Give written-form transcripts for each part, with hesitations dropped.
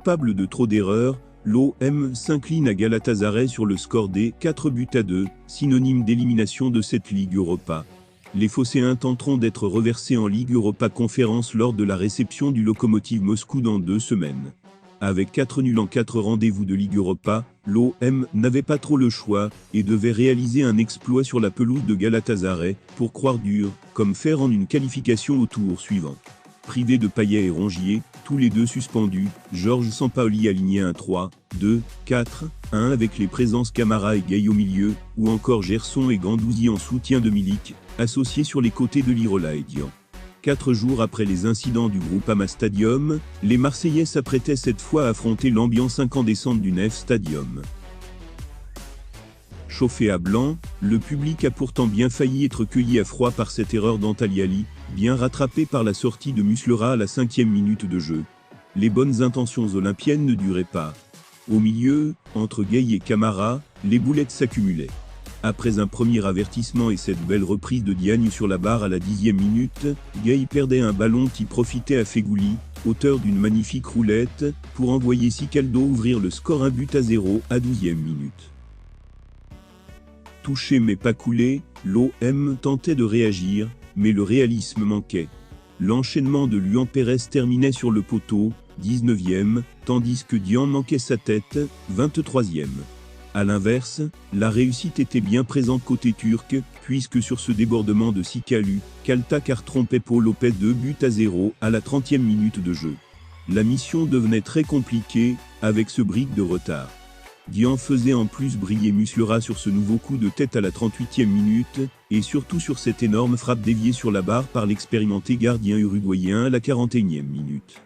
Coupable de trop d'erreurs, l'OM s'incline à Galatasaray sur le score des 4-2, synonyme d'élimination de cette Ligue Europa. Les Phocéens tenteront d'être reversés en Ligue Europa Conférence lors de la réception du Lokomotiv Moscou dans 2 semaines. Avec 4 nuls en 4 rendez-vous de Ligue Europa, l'OM n'avait pas trop le choix et devait réaliser un exploit sur la pelouse de Galatasaray pour croire dur, comme faire en une qualification au tour suivant. Privé de Payet et Rongier, tous les deux suspendus, Georges Sampaoli aligné un 3-2-4-1 avec les présences Camara et Gueye au milieu, ou encore Gerson et Guendouzi en soutien de Milik, associés sur les côtés de Lirola et Dian. 4 jours après les incidents du Groupama Stadium, les Marseillais s'apprêtaient cette fois à affronter l'ambiance incandescente du Nef Stadium. Chauffé à blanc, le public a pourtant bien failli être cueilli à froid par cette erreur d'Antalyaly, bien rattrapée par la sortie de Muslera à la 5e minute de jeu. Les bonnes intentions olympiennes ne duraient pas. Au milieu, entre Gueye et Camara, les boulettes s'accumulaient. Après un premier avertissement et cette belle reprise de Diagne sur la barre à la 10e minute, Gueye perdait un ballon qui profitait à Fegouli, auteur d'une magnifique roulette, pour envoyer Sicaldo ouvrir le score 1-0 à 12e minute. Touché mais pas coulé, l'OM tentait de réagir, mais le réalisme manquait. L'enchaînement de Luan Pérez terminait sur le poteau, 19e, tandis que Dian manquait sa tête, 23e. A l'inverse, la réussite était bien présente côté turc, puisque sur ce débordement de Sikalu, Kaltakar trompait Paul Lopez 2-0 à la 30e minute de jeu. La mission devenait très compliquée, avec ce brick de retard. Dian faisait en plus briller Muslera sur ce nouveau coup de tête à la 38e minute, et surtout sur cette énorme frappe déviée sur la barre par l'expérimenté gardien uruguayen à la 41e minute.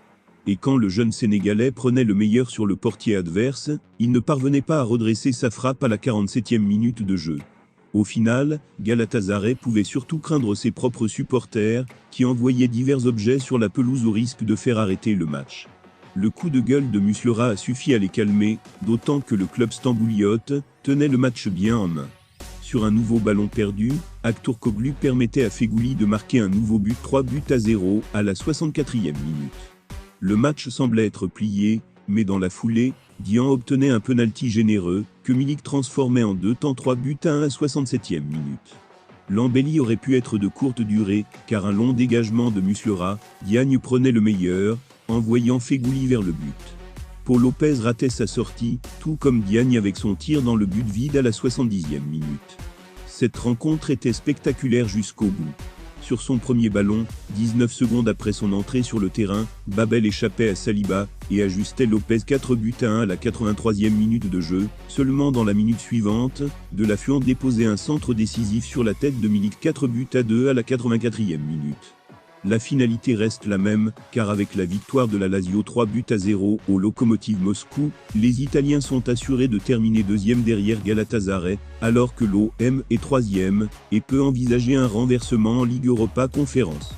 Et quand le jeune Sénégalais prenait le meilleur sur le portier adverse, il ne parvenait pas à redresser sa frappe à la 47e minute de jeu. Au final, Galatasaray pouvait surtout craindre ses propres supporters, qui envoyaient divers objets sur la pelouse au risque de faire arrêter le match. Le coup de gueule de Muslera a suffi à les calmer, d'autant que le club stambouliote tenait le match bien en main. Sur un nouveau ballon perdu, Aktürkoğlu permettait à Fegouli de marquer un nouveau but 3-0 à la 64e minute. Le match semblait être plié, mais dans la foulée, Dian obtenait un penalty généreux, que Milik transformait en 2-3 à la 67e minute. L'embellie aurait pu être de courte durée, car un long dégagement de Muslera, Diagne prenait le meilleur, envoyant Fegouli vers le but. Paul Lopez ratait sa sortie, tout comme Diagne avec son tir dans le but vide à la 70e minute. Cette rencontre était spectaculaire jusqu'au bout. Sur son premier ballon, 19 secondes après son entrée sur le terrain, Babel échappait à Saliba et ajustait Lopez 4-1 à la 83e minute de jeu. Seulement dans la minute suivante, De La Fuente déposait un centre décisif sur la tête de Milik 4-2 à la 84e minute. La finalité reste la même, car avec la victoire de la Lazio 3-0 au Lokomotiv Moscou, les Italiens sont assurés de terminer 2e derrière Galatasaray, alors que l'OM est 3e, et peut envisager un renversement en Ligue Europa Conférence.